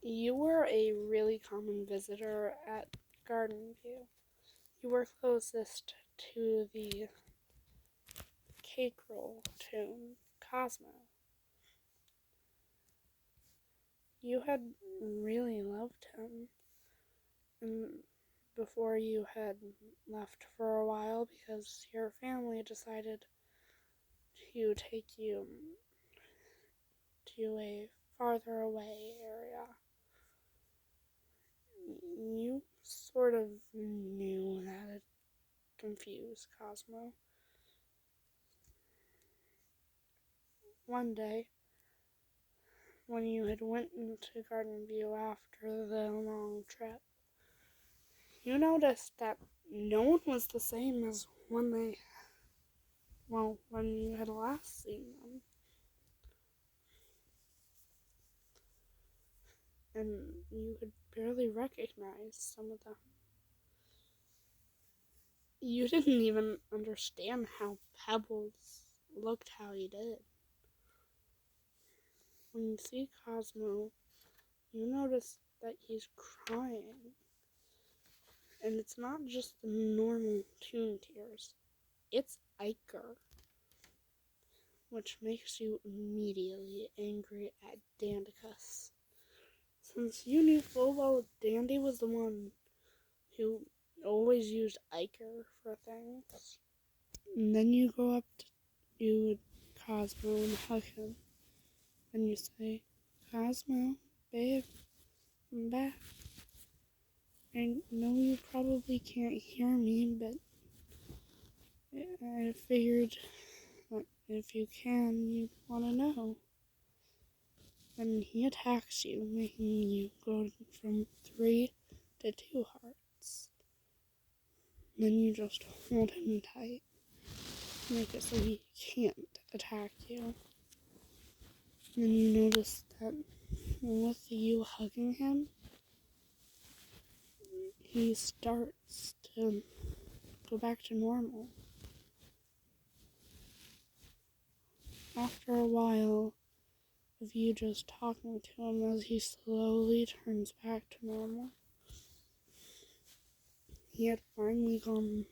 You were a really common visitor at Garden View. You were closest to the cake roll tune, Cosmo. You had really loved him, and before you had left for a while because your family decided to take you to a farther away area. You sort of knew that it confused Cosmo. One day, when you had went into Garden View after the long trip, you noticed that no one was the same as when you had last seen them. And you could barely recognize some of them. You didn't even understand how Pebbles looked how he did. When you see Cosmo, you notice that he's crying. And it's not just the normal toon tears. It's Iker, which makes you immediately angry at Dandicus. Since you knew full well Dandy was the one who always used Iker for things. And then you go up to Cosmo and hug him. And you say, Cosmo, babe, I'm back. I know you probably can't hear me, but I figured that if you can, you'd want to know. And he attacks you, making you go from 3 to 2 hearts. Then you just hold him tight, make it so he can't attack you. Then you notice that with you hugging him, he starts to go back to normal. After a while of you just talking to him as he slowly turns back to normal, he had finally gone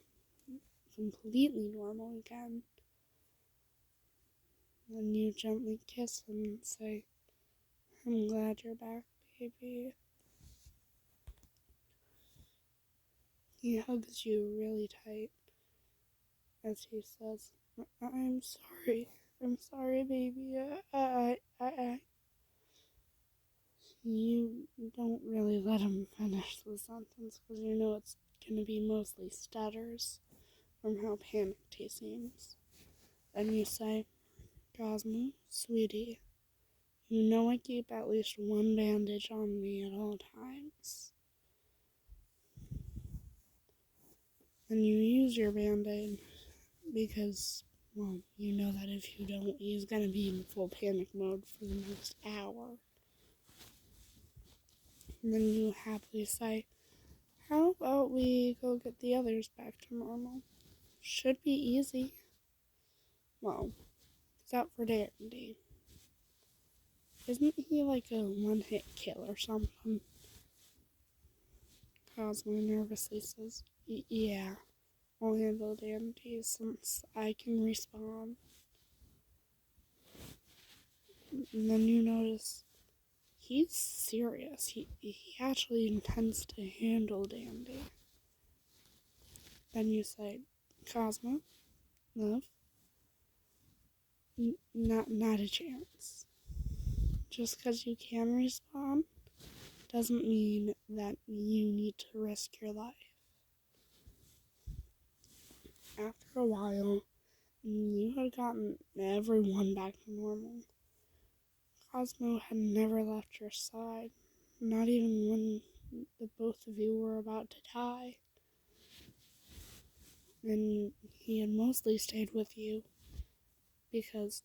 completely normal again. Then you gently kiss him and say, I'm glad you're back, baby. He hugs you really tight as he says, I'm sorry. I'm sorry, baby. You don't really let him finish the sentence because you know it's going to be mostly stutters from how panicked he seems. Then you say, Cosmo, sweetie, you know I keep at least one bandage on me at all times. And you use your band-aid because, well, you know that if you don't, he's going to be in full panic mode for the next hour. And then you happily say, how about we go get the others back to normal? Should be easy. Well, except for Dandy. Isn't he like a one-hit kill or something? Cosmo nervously says, yeah, I'll handle Dandy since I can respawn. And then you notice he's serious. He actually intends to handle Dandy. Then you say, Cosmo, love, not a chance. Just because you can respawn doesn't mean that you need to risk your life. After a while, you had gotten everyone back to normal. Cosmo had never left your side, not even when the both of you were about to die. And he had mostly stayed with you because,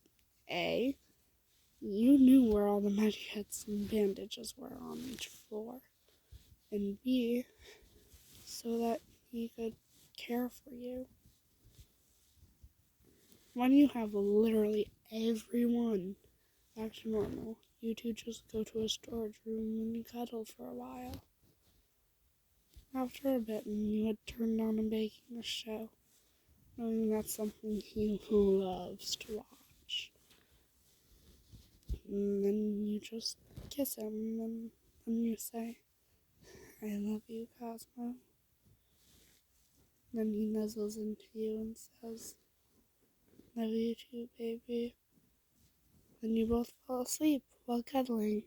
A, you knew where all the medikits and bandages were on each floor, and B, so that he could care for you. When you have literally everyone back to normal, you two just go to a storage room and cuddle for a while. After a bit, you would turn on a baking show, knowing that's something he loves to watch. And then you just kiss him, and then you say, "I love you, Cosmo." Then he nuzzles into you and says, "Love you too, baby." Then you both fall asleep while cuddling.